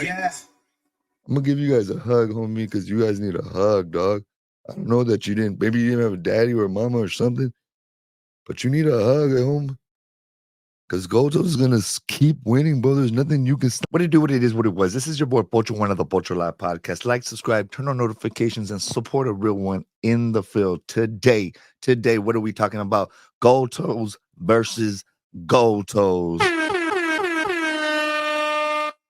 Yeah. I'm gonna give you guys a hug, homie, because you guys need a hug, dog. I don't know that you didn't. Maybe you didn't have a daddy or a mama or something, but you need a hug at home. Because Goldtoes is gonna keep winning, bro. There's nothing you can. What do you do? What it is? What it was? This is your boy Pocho, one of the Pocho Live podcast. Like, subscribe, turn on notifications, and support a real one in the field today. Today, what are we talking about? Goldtoes versus Goldtoes.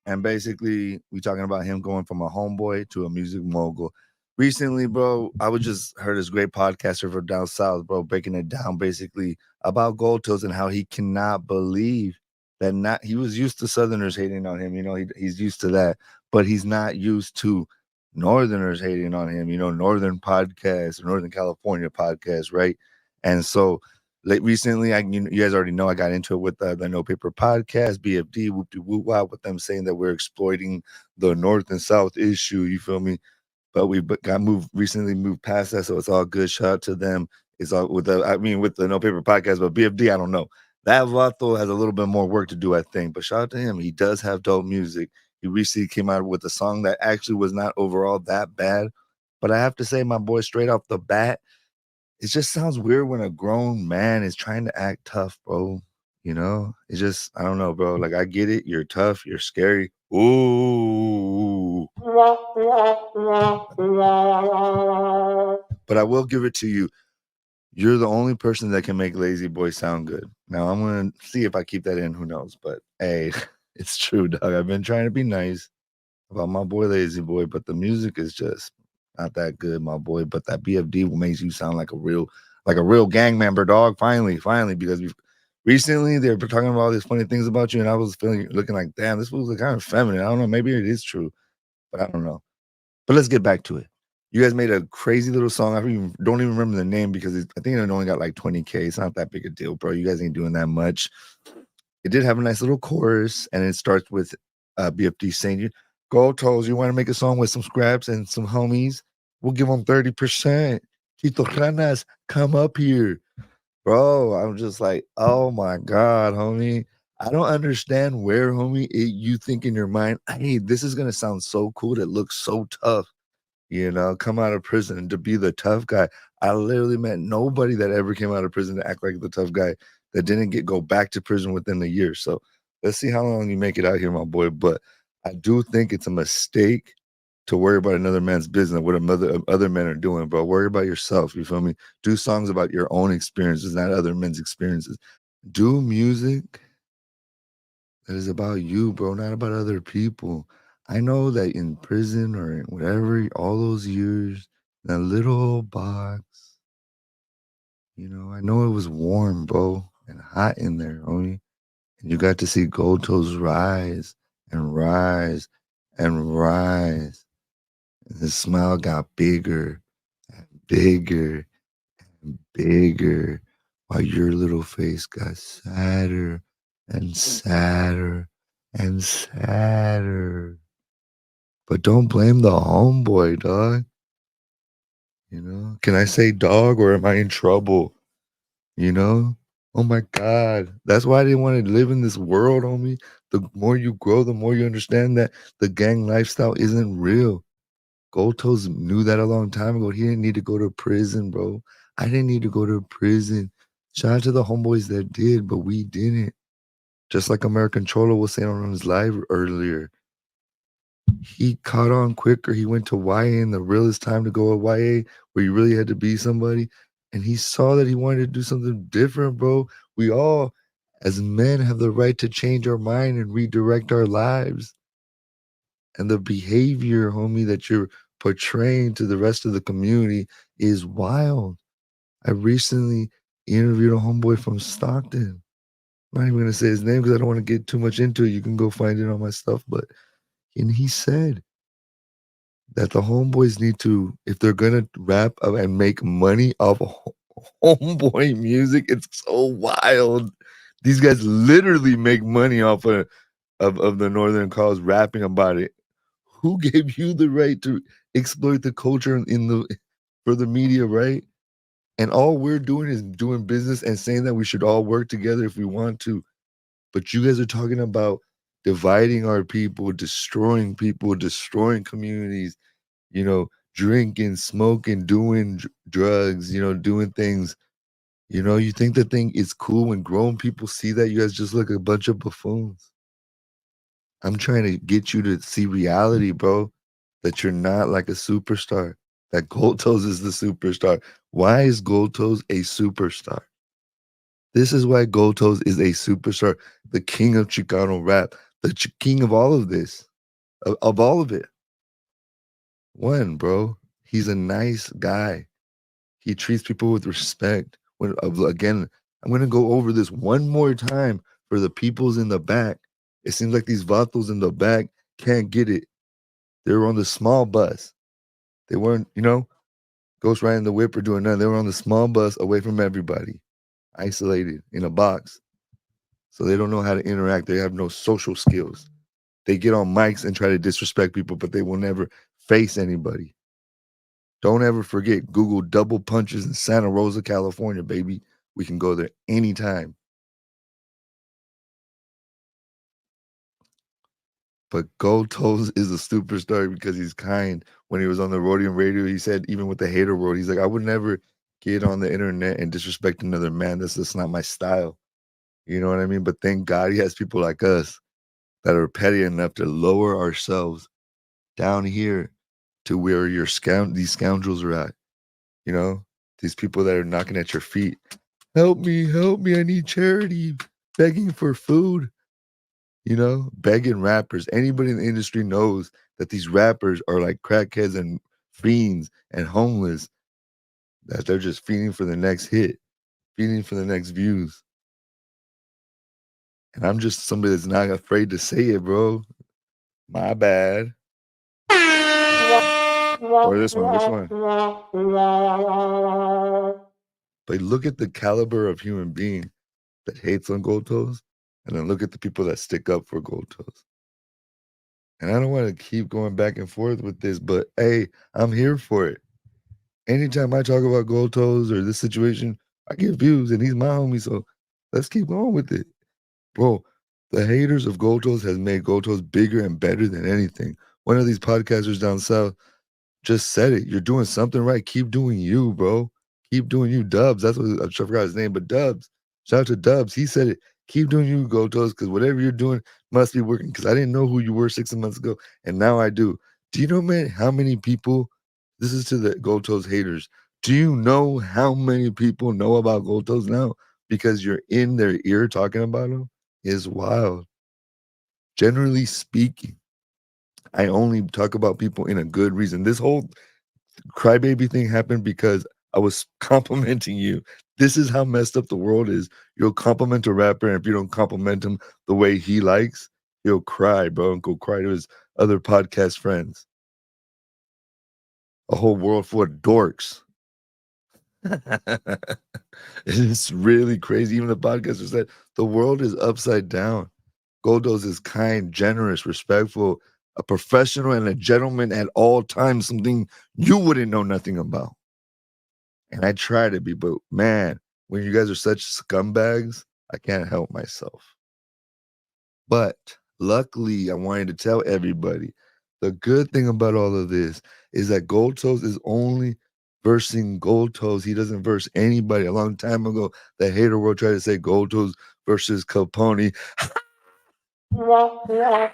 And basically, we talking about him going from a homeboy to a music mogul. Recently, bro, I was just heard this great podcaster from down south, bro, breaking it down basically about Goldtoes and how he cannot believe that not he was used to Southerners hating on him. You know, he's used to that, but he's not used to Northerners hating on him. You know, Northern podcasts, Northern California podcasts, right? And so like recently, you guys already know I got into it with the No Paper podcast, BFD, whoop de whoop wop, with them saying that we're exploiting the North and South issue. You feel me? But we got recently moved past that, so it's all good. Shout out to them. It's all with the No Paper podcast, but BFD, I don't know. That Vato has a little bit more work to do, I think. But shout out to him. He does have dope music. He recently came out with a song that actually was not overall that bad. But I have to say, my boy, straight off the bat, it just sounds weird when a grown man is trying to act tough, bro. You know, it's just, I don't know, bro. Like, I get it. You're tough. You're scary. Ooh. But I will give it to you. You're the only person that can make Lazy Boy sound good. Now, I'm going to see if I keep that in. Who knows? But hey, it's true, dog. I've been trying to be nice about my boy Lazy Boy, but the music is just not that good, my boy. But that BFD makes you sound like a real gang member, dog. Finally, because recently they were talking about all these funny things about you, and I was looking like, damn, this was kind of feminine. I don't know, maybe it is true, but I don't know. But let's get back to it. You guys made a crazy little song. Don't even remember the name because I think it only got like 20K. It's not that big a deal, bro. You guys ain't doing that much. It did have a nice little chorus, and it starts with BFD saying, Goldtoes, you want to make a song with some scraps and some homies? We'll give them 30%. Tito Ranas, come up here. Bro, I'm just like, oh my God, homie. I don't understand where, homie, you think in your mind, hey, this is going to sound so cool. That looks so tough. You know, come out of prison to be the tough guy. I literally met nobody that ever came out of prison to act like the tough guy that didn't go back to prison within a year. So let's see how long you make it out here, my boy. But I do think it's a mistake to worry about another man's business, what other men are doing, bro. Worry about yourself. You feel me? Do songs about your own experiences, not other men's experiences. Do music that is about you, bro, not about other people. I know that in prison or in whatever, all those years, in a little box, you know, I know it was warm, bro, and hot in there, homie. And you got to see Goldtoes rise and rise and rise. And his smile got bigger and bigger and bigger while your little face got sadder and sadder and sadder. But don't blame the homeboy, dog. You know, can I say dog or am I in trouble? You know? Oh my God. That's why I didn't want to live in this world, homie. The more you grow, the more you understand that the gang lifestyle isn't real. Goldtoes knew that a long time ago. He didn't need to go to prison, bro. I didn't need to go to prison. Shout out to the homeboys that did, but we didn't. Just like American Cholo was saying on his live earlier. He caught on quicker. He went to YA in the realest time to go at YA, where you really had to be somebody. And he saw that he wanted to do something different, bro. We all, as men, have the right to change our mind and redirect our lives. And the behavior, homie, that you're portraying to the rest of the community is wild. I recently interviewed a homeboy from Stockton. I'm not even going to say his name because I don't want to get too much into it. You can go find it on my stuff. And he said that the homeboys need to, if they're going to rap and make money off homeboy music, it's so wild. These guys literally make money off of the Northern Cause rapping about it. Who gave you the right to exploit the culture for the media, right? And all we're doing is doing business and saying that we should all work together if we want to. But you guys are talking about dividing our people, destroying communities, drinking, smoking, doing drugs, doing things. You think the thing is cool when grown people see that? You guys just look a bunch of buffoons. I'm trying to get you to see reality, bro, that you're not like a superstar, that Goldtoes is the superstar. Why is Goldtoes a superstar? This is why Goldtoes is a superstar, the king of Chicano rap, the king of all of this, of all of it. One, bro, he's a nice guy. He treats people with respect. Again, I'm gonna go over this one more time for the peoples in the back. It seems like these vatos in the back can't get it. They were on the small bus. They weren't, ghost riding the whip or doing nothing. They were on the small bus away from everybody, isolated in a box. So they don't know how to interact. They have no social skills. They get on mics and try to disrespect people, but they will never face anybody. Don't ever forget, Google double punches in Santa Rosa, California, baby. We can go there anytime. But Goldtoes is a superstar because he's kind. When he was on the Rhodium Radio, he said, even with the hater world, he's like, I would never get on the internet and disrespect another man. That's just not my style. You know what I mean? But thank God he has people like us that are petty enough to lower ourselves down here to where these scoundrels are at. These people that are knocking at your feet. Help me, I need charity. Begging for food. Begging rappers. Anybody in the industry knows that these rappers are like crackheads and fiends and homeless, that they're just feeding for the next hit, feeding for the next views. And I'm just somebody that's not afraid to say it, bro. My bad. Or this one, which one? But look at the caliber of human being that hates on Goldtoes, and then look at the people that stick up for Goldtoes. And I don't want to keep going back and forth with this, but hey, I'm here for it. Anytime I talk about Goldtoes or this situation, I get views, and he's my homie, so let's keep going with it. Bro, the haters of Goldtoes has made Goldtoes bigger and better than anything. One of these podcasters down south just said it. You're doing something right. Keep doing you, bro. Keep doing you. Dubs. That's what I forgot his name, but Dubs. Shout out to Dubs. He said it. Keep doing you, Goldtoes, because whatever you're doing must be working. Because I didn't know who you were 6 months ago, and now I do. Do you know, man, how many people? This is to the Goldtoes haters. Do you know how many people know about Goldtoes now? Because you're in their ear talking about them? Is wild. Generally speaking, I only talk about people in a good reason. This whole crybaby thing happened because I was complimenting you. This is how messed up the world is. You'll compliment a rapper, and if you don't compliment him the way he likes, he'll cry, bro, and go cry to his other podcast friends. A whole world full of dorks. It's really crazy. Even the podcaster said the world is upside down. Goldtoes is kind, generous, respectful, a professional, and a gentleman at all times, something you wouldn't know nothing about. And I try to be, but man, when you guys are such scumbags, I can't help myself. But luckily, I wanted to tell everybody the good thing about all of this is that Goldtoes is only versing Goldtoes. He doesn't verse anybody. A long time ago, the hater world tried to say Goldtoes versus Capone. Sorry,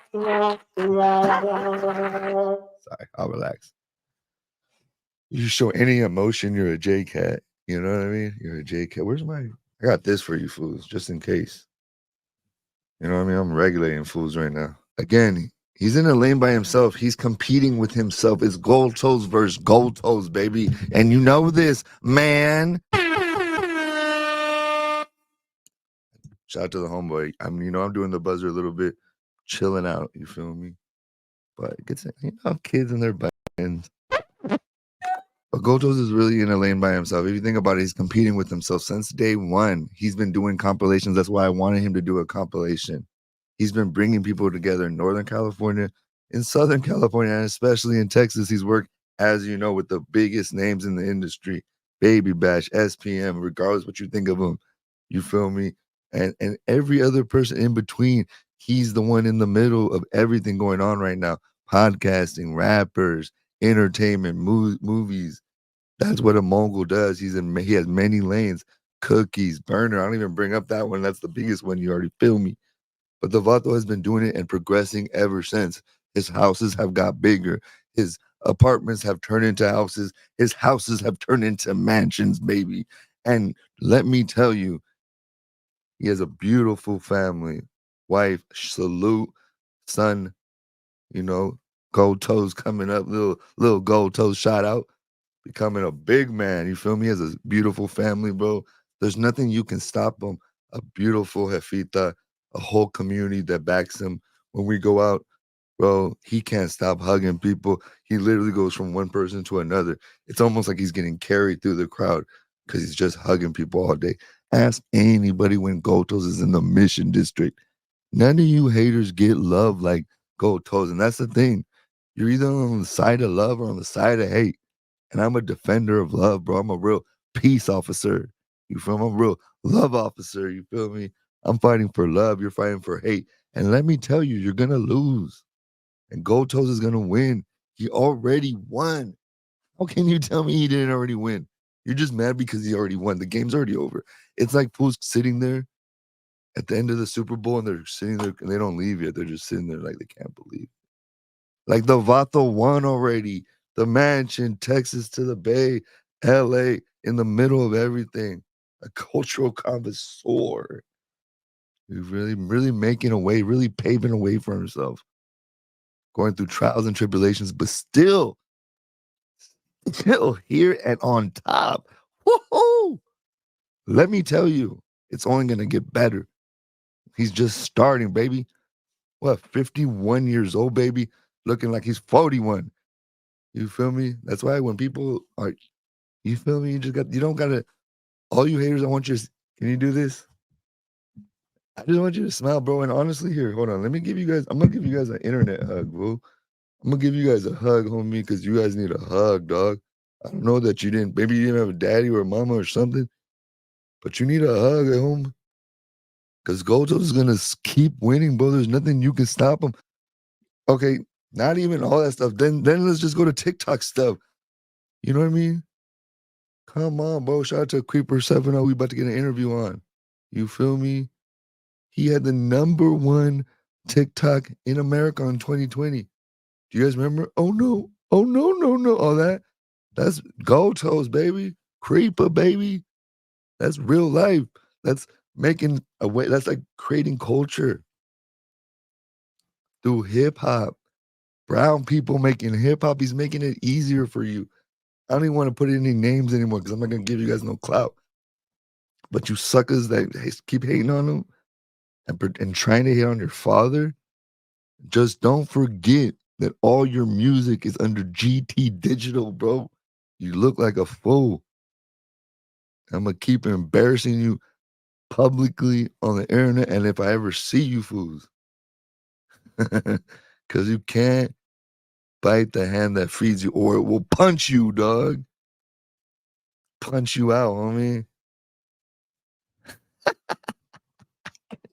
I'll relax. You show any emotion, you're a J cat. You know what I mean? You're a J cat. I got this for you fools, just in case. You know what I mean? I'm regulating fools right now. Again, he's in a lane by himself. He's competing with himself. It's Goldtoes versus Goldtoes, baby. And you know this, man. Shout out to the homeboy. I'm doing the buzzer a little bit, chilling out. You feel me? But it gets, kids and their buttons. But Goldtoes is really in a lane by himself. If you think about it, he's competing with himself since day one. He's been doing compilations. That's why I wanted him to do a compilation. He's been bringing people together in Northern California, in Southern California, and especially in Texas. He's worked, as you know, with the biggest names in the industry, Baby Bash, SPM, regardless what you think of them. You feel me? And every other person in between. He's the one in the middle of everything going on right now. Podcasting, rappers, entertainment, movies. That's what a mogul does. He has many lanes. Cookies, burner. I don't even bring up that one. That's the biggest one. You already feel me. But the Vato has been doing it and progressing ever since. His houses have got bigger. His apartments have turned into houses. His houses have turned into mansions, baby. And let me tell you, he has a beautiful family, wife, salute, son, you know, Goldtoes coming up, little Goldtoes shout out, becoming a big man. You feel me? He has a beautiful family, bro. There's nothing you can stop him. A beautiful jefita, a whole community that backs him. When we go out, bro, he can't stop hugging people. He literally goes from one person to another. It's almost like he's getting carried through the crowd because he's just hugging people all day. Ask anybody when Goldtoes is in the Mission District. None of you haters get love like Goldtoes. And that's the thing. You're either on the side of love or on the side of hate. And I'm a defender of love, bro. I'm a real peace officer. You feel me? I'm a real love officer. You feel me? I'm fighting for love. You're fighting for hate. And let me tell you, you're going to lose. And Goldtoes is going to win. He already won. How can you tell me he didn't already win? You're just mad because he already won. The game's already over. It's like fools sitting there at the end of the Super Bowl and they're sitting there and they don't leave yet. They're just sitting there like they can't believe. Like the Vato won already. The mansion, Texas to the Bay, LA, in the middle of everything. A cultural connoisseur. He's really making a way, really paving a way for himself. Going through trials and tribulations, but still here and on top. Woohoo! Let me tell you, it's only gonna get better. He's just starting, baby. What, 51 years old, baby? Looking like he's 41. You feel me? That's why when people are, you feel me? You don't gotta, all you haters, I want you to, can you do this? I just want you to smile, bro. And honestly, here, hold on. I'm gonna give you guys an internet hug, bro. I'm gonna give you guys a hug, homie, because you guys need a hug, dog. I don't know that you didn't, maybe you didn't have a daddy or a mama or something, but you need a hug at home. Because Gojo is gonna keep winning, bro. There's nothing you can stop him. Okay, not even all that stuff. Then let's just go to TikTok stuff. You know what I mean? Come on, bro. Shout out to Creeper 70. We about to get an interview on. You feel me? He had the number one TikTok in America in 2020. Do you guys remember? Oh no. Oh no, no, no. All that. That's Goldtoes, baby. Creeper, baby. That's real life. That's making a way. That's like creating culture through hip hop. Brown people making hip hop. He's making it easier for you. I don't even want to put any names anymore because I'm not gonna give you guys no clout. But you suckers that keep hating on him and trying to hit on your father, just don't forget that all your music is under GT Digital, bro. You look like a fool. I'm gonna keep embarrassing you publicly on the internet, and if I ever see you fools, because you can't bite the hand that feeds you, or it will punch you, dog. Punch you out, homie.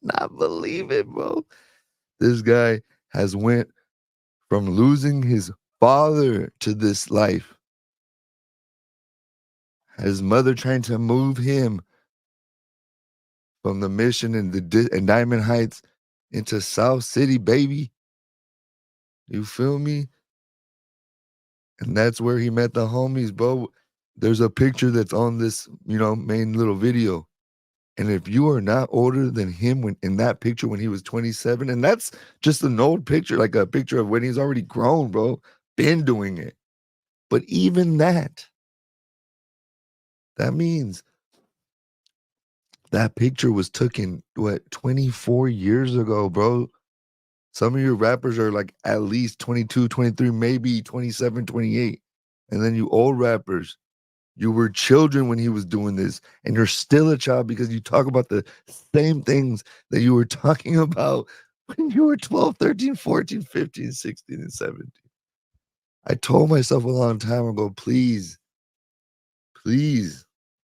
Not believe it, bro. This guy has went from losing his father to this life. His mother trying to move him from the Mission and and Diamond Heights into South City, baby. You feel me? And that's where he met the homies, bro. There's a picture that's on this, main little video. And if you are not older than him when in that picture when he was 27, and that's just an old picture, like a picture of when he's already grown, bro, been doing it. But even that means that picture was taken, what, 24 years ago, bro. Some of your rappers are like at least 22, 23, maybe 27, 28. And then you old rappers, you were children when he was doing this, and you're still a child because you talk about the same things that you were talking about when you were 12, 13, 14, 15, 16, and 17. I told myself a long time ago, please, please,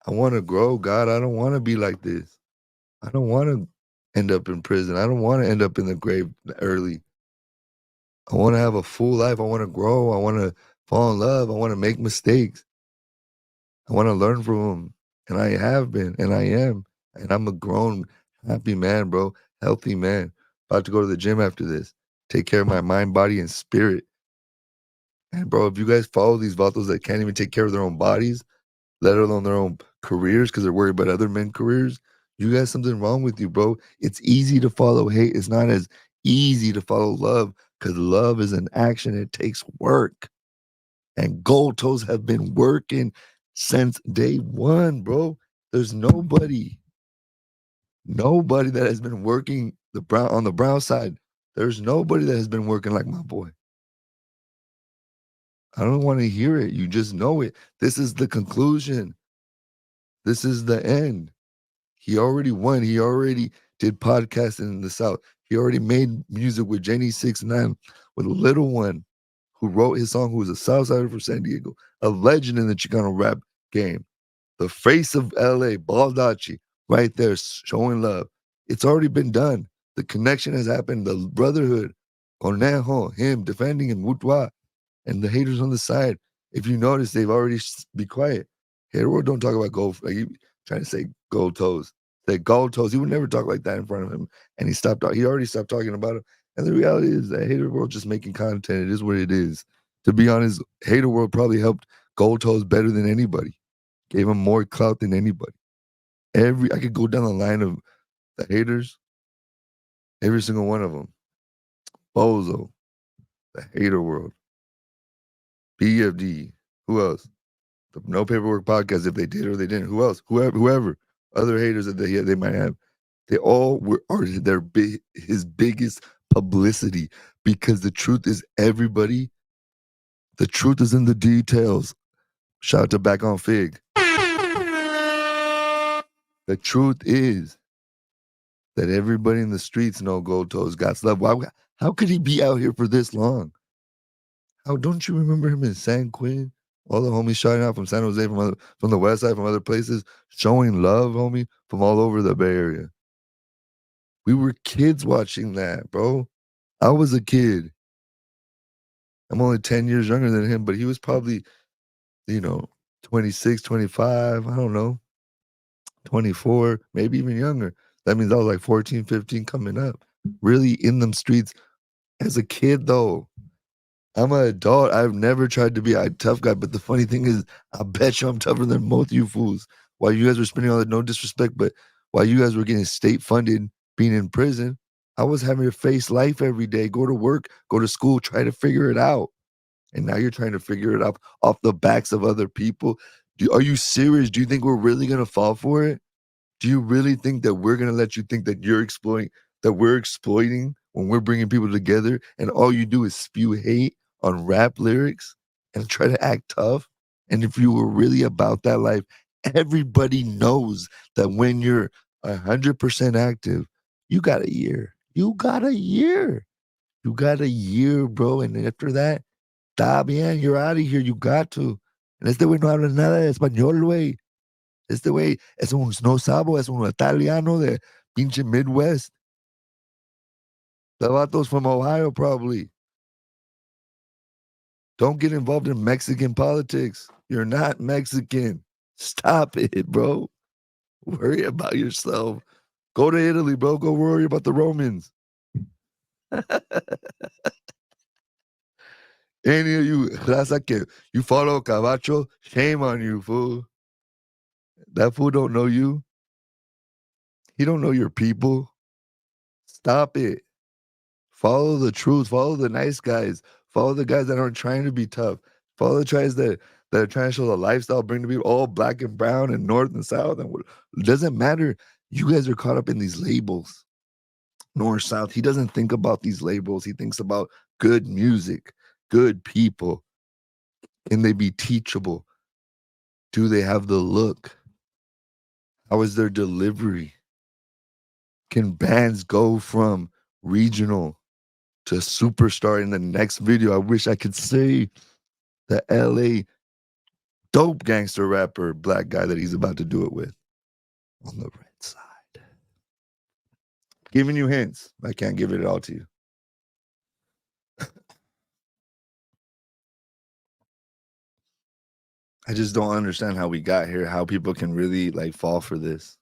I want to grow, God. I don't want to be like this. I don't want to. end up in prison. I don't want to end up in the grave early. I want to have a full life. I want to grow. I want to fall in love. I want to make mistakes. I want to learn from them. And I have been, and I am. And I'm a grown, happy man, bro. Healthy man. About to go to the gym after this. Take care of my mind, body, and spirit. And bro, if you guys follow these vatos that can't even take care of their own bodies, let alone their own careers, because they're worried about other men's careers, you got something wrong with you, bro. It's easy to follow hate. It's not as easy to follow love, because love is an action. It takes work. And Goldtoes have been working since day one, bro. There's nobody that has been working on the brown side. There's nobody that has been working like my boy. I don't want to hear it. You just know it. This is the conclusion. This is the end. He already won. He already did podcasting in the South. He already made music with Jenny 6ix9ine, with Little One, who wrote his song, who was a Southsider for San Diego, a legend in the Chicano rap game. The face of LA, Baldacci, right there, showing love. It's already been done. The connection has happened. The brotherhood, Conejo, him defending him, Mutua, and the haters on the side. If you notice, they've already be quiet. Hater don't talk about gold. Like you trying to say Goldtoes. Say Goldtoes. He would never talk like that in front of him. And he stopped. He already stopped talking about it. And the reality is that Hater World just making content. It is what it is. To be honest, Hater World probably helped Goldtoes better than anybody. Gave him more clout than anybody. I could go down the line of the haters. Every single one of them. Bozo, the Hater World, BFD. Who else? The No Paperwork Podcast, if they did or they didn't. Who else? Whoever. Other haters that they might have. They all are his biggest publicity, because the truth is the truth is in the details. Shout out to Back on Fig. The truth is that everybody in the streets know Goldtoes got love. How could he be out here for this long? How don't you remember him in San Quinn? All the homies shouting out from San Jose, from the west side, from other places, showing love, homie, from all over the Bay Area. We were kids watching that, bro. I was a kid. I'm only 10 years younger than him, but he was probably, 26, 25, I don't know, 24, maybe even younger. That means I was like 14, 15 coming up. Really in them streets as a kid, though. I'm an adult. I've never tried to be a tough guy, but the funny thing is, I bet you I'm tougher than both you fools. While you guys were spending all that, no disrespect, but while you guys were getting state funded, being in prison, I was having to face life every day, go to work, go to school, try to figure it out. And now you're trying to figure it out off the backs of other people. Are you serious? Do you think we're really gonna fall for it? Do you really think that we're gonna let you think that we're exploiting when we're bringing people together, and all you do is spew hate on rap lyrics and try to act tough? And if you were really about that life, everybody knows that when you're 100% active, you got a year. You got a year. You got a year, bro. And after that, está bien, you're out of here. You got to. And este güey no habla nada de español, güey. Este güey es un no sabo, es un italiano de pinche Midwest. The vatos from Ohio, probably. Don't get involved in Mexican politics. You're not Mexican. Stop it, bro. Worry about yourself. Go to Italy, bro. Go worry about the Romans. Any of you, raza que you follow Cavacho, shame on you, fool. That fool don't know you. He don't know your people. Stop it. Follow the truth. Follow the nice guys. Follow the guys that aren't trying to be tough. Follow the guys that are trying to show the lifestyle, bring the people all black and brown and north and south. And it doesn't matter. You guys are caught up in these labels. North, south. He doesn't think about these labels. He thinks about good music, good people. Can they be teachable? Do they have the look? How is their delivery? Can bands go from regional to superstar in the next video? I wish I could say the LA dope gangster rapper black guy that he's about to do it with on the red side. Giving you hints. I can't give it all to you. I just don't understand how we got here, how people can really like fall for this.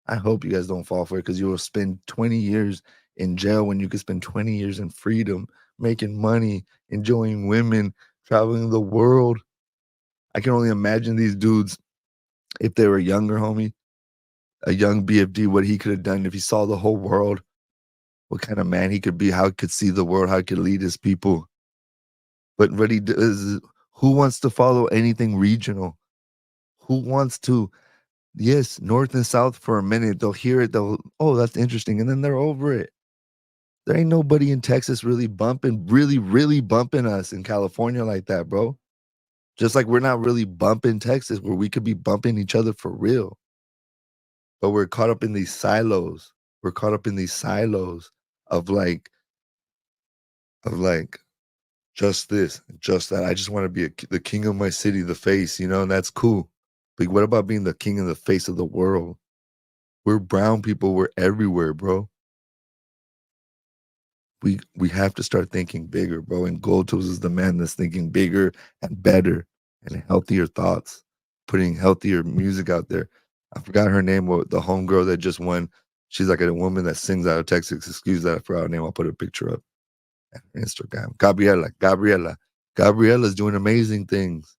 I hope you guys don't fall for it because you will spend 20 years in jail when you could spend 20 years in freedom, making money, enjoying women, traveling the world. I can only imagine these dudes if they were younger, homie, a young BFD, what he could have done if he saw the whole world, what kind of man he could be, how he could see the world, how he could lead his people. But what he does is, who wants to follow anything regional? Who wants to, yes, North and South for a minute, they'll hear it, they'll, oh, that's interesting, and then they're over it. There ain't nobody in Texas really bumping, really, really bumping us in California like that, bro. Just like we're not really bumping Texas where we could be bumping each other for real. But we're caught up in these silos. We're caught up in these silos of like just this, just that. I just want to be the king of my city, the face, and that's cool. But what about being the king of the face of the world? We're brown people. We're everywhere, bro. We have to start thinking bigger, bro. And Goldtoes is the man that's thinking bigger and better and healthier thoughts, putting healthier music out there. I forgot her name, the homegirl that just won. She's like a woman that sings out of Texas. Excuse that, I forgot her name. I'll put a picture up on Instagram. Gabriella's doing amazing things.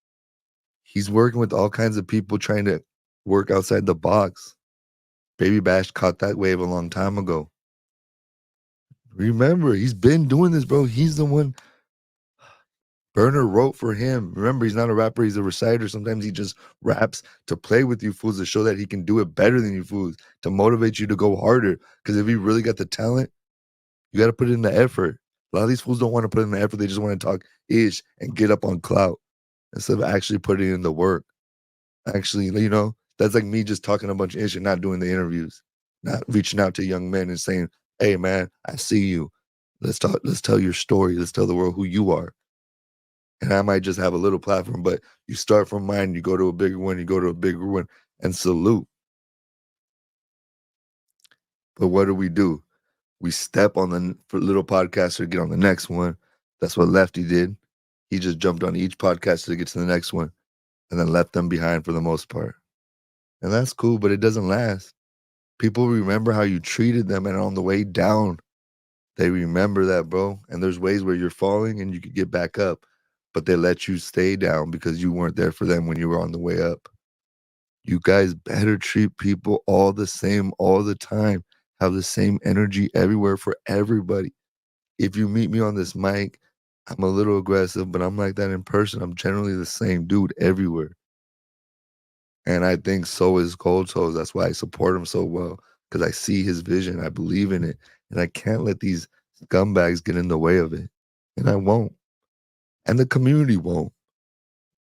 He's working with all kinds of people trying to work outside the box. Baby Bash caught that wave a long time ago. Remember, he's been doing this, bro. He's the one. Burner wrote for him. Remember, he's not a rapper, he's a reciter. Sometimes he just raps to play with you fools, to show that he can do it better than you fools, to motivate you to go harder. Because if he really got the talent, you got to put in the effort. A lot of these fools don't want to put in the effort. They just want to talk ish and get up on clout instead of actually putting in the work. Actually, that's like me just talking a bunch of ish and not doing the interviews, not reaching out to young men and saying, hey, man, I see you. Let's talk. Let's tell your story. Let's tell the world who you are. And I might just have a little platform, but you start from mine, you go to a bigger one, you go to a bigger one, and salute. But what do? We step on the little podcaster, get on the next one. That's what Lefty did. He just jumped on each podcaster to get to the next one and then left them behind for the most part. And that's cool, but it doesn't last. People remember how you treated them, and on the way down, they remember that, bro. And there's ways where you're falling and you could get back up, but they let you stay down because you weren't there for them when you were on the way up. You guys better treat people all the same all the time. Have the same energy everywhere for everybody. If you meet me on this mic, I'm a little aggressive, but I'm like that in person. I'm generally the same dude everywhere. And I think so is Goldtoes. That's why I support him so well, because I see his vision. I believe in it. And I can't let these scumbags get in the way of it. And I won't. And the community won't.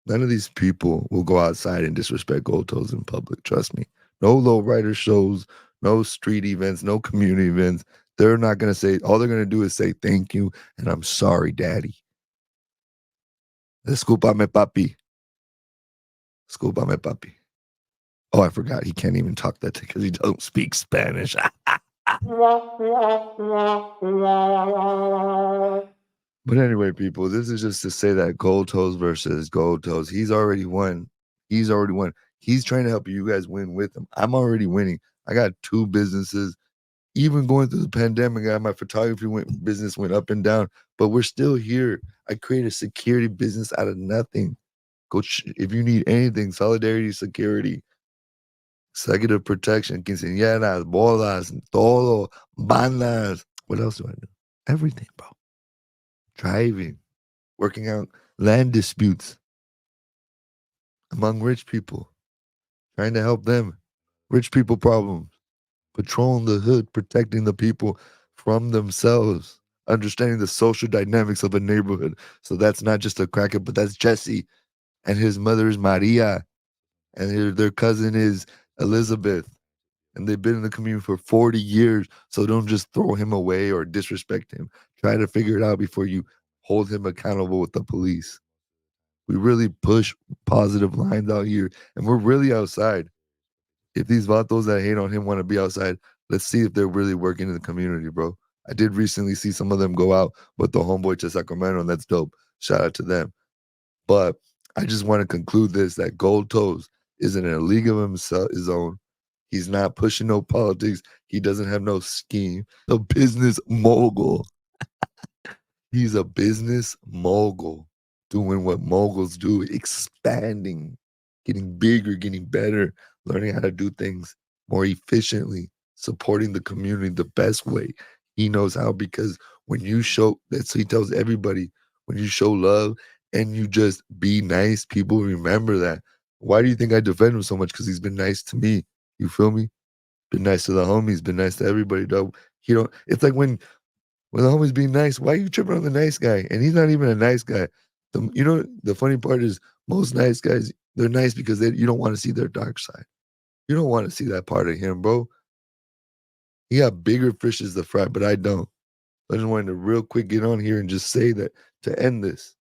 None of these people will go outside and disrespect Goldtoes in public. Trust me. No lowrider shows, no street events, no community events. They're not going to say, all they're going to do is say thank you and I'm sorry, daddy. Disculpame, papi. Disculpame, papi. Oh, I forgot. He can't even talk that because he doesn't speak Spanish. But anyway, people, this is just to say that Goldtoes versus Goldtoes. He's already won. He's already won. He's trying to help you guys win with him. I'm already winning. I got 2 businesses. Even going through the pandemic, my photography business went up and down, but we're still here. I created a security business out of nothing. If you need anything, solidarity, security, executive protection, quinceañeras, bodas, todo, bandas. What else do I do? Everything, bro. Driving, working out land disputes among rich people, trying to help them, rich people problems, patrolling the hood, protecting the people from themselves, understanding the social dynamics of a neighborhood. So that's not just a cracker, but that's Jesse, and his mother is Maria, and their cousin is Elizabeth. And they've been in the community for 40 years. So don't just throw him away or disrespect him. Try to figure it out before you hold him accountable with the police. We really push positive lines out here, and we're really outside. If these vatos that hate on him want to be outside, Let's see if they're really working in the community, bro. I did recently see some of them go out with the homeboy to Sacramento, and that's dope. Shout out to them. But I just want to conclude this that Goldtoes is in a league of his own. He's not pushing no politics. He doesn't have no scheme. A business mogul. He's a business mogul doing what moguls do, expanding, getting bigger, getting better, learning how to do things more efficiently, supporting the community the best way he knows how. Because when you show, that's he tells everybody, when you show love and you just be nice, people remember that. Why do you think I defend him so much? Because he's been nice to me. You feel me? Been nice to the homies, been nice to everybody, dog. He don't, it's like when the homie's being nice, why are you tripping on the nice guy? And he's not even a nice guy. The funny part is most nice guys, they're nice because you don't want to see their dark side. You don't want to see that part of him, bro. He got bigger fishes to fry, but I don't. I just wanted to real quick get on here and just say that to end this.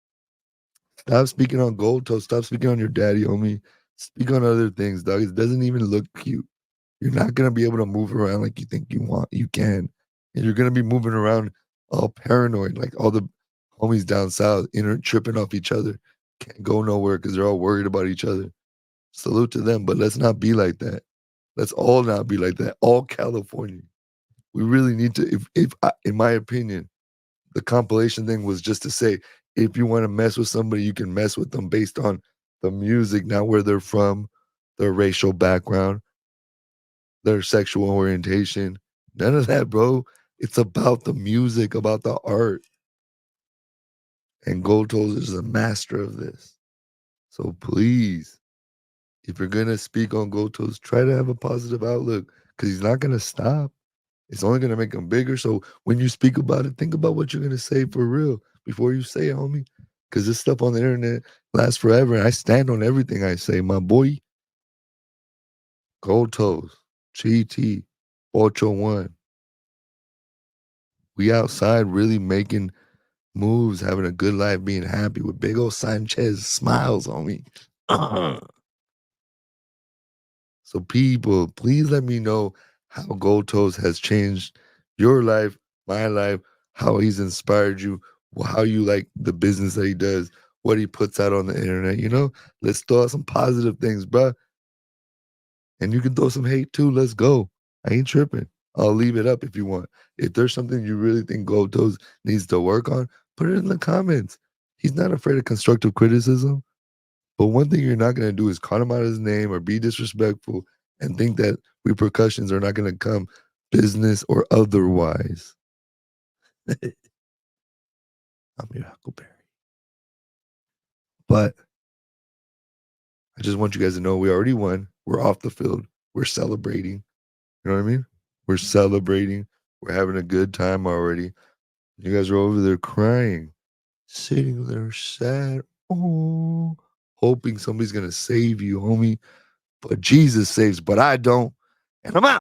Stop speaking on Goldtoes. Stop speaking on your daddy, homie. Speak on other things, dog. It doesn't even look cute. You're not gonna be able to move around like you think you want. You can, and you're gonna be moving around all paranoid, like all the homies down south, tripping off each other. Can't go nowhere because they're all worried about each other. Salute to them, but let's not be like that. Let's all not be like that. All California. We really need to. In my opinion, the compilation thing was just to say, if you want to mess with somebody, you can mess with them based on the music, not where they're from, their racial background, their sexual orientation. None of that, bro. It's about the music, about the art. And Goldtoes is a master of this. So please, if you're gonna speak on Goldtoes, try to have a positive outlook because he's not gonna stop. It's only gonna make him bigger. So when you speak about it, think about what you're gonna say for real before you say it, homie. Because this stuff on the internet lasts forever. And I stand on everything I say, my boy. Goldtoes, GT, Pocho One. We outside really making moves, having a good life, being happy with big old Sanchez smiles on me. So people, please let me know how Goldtoes has changed your life, my life, how he's inspired you, how you like the business that he does, what he puts out on the internet. Let's throw out some positive things, bruh. And you can throw some hate too. Let's go. I ain't tripping. I'll leave it up if you want. If there's something you really think Goldtoes needs to work on, put it in the comments. He's not afraid of constructive criticism. But one thing you're not going to do is call him out his name or be disrespectful and think that repercussions are not going to come, business or otherwise. I'm your Huckleberry. But I just want you guys to know we already won. We're off the field. We're celebrating. You know what I mean? We're celebrating. We're having a good time already. You guys are over there crying, sitting there sad. Oh, hoping somebody's going to save you, homie. But Jesus saves, but I don't. And I'm out.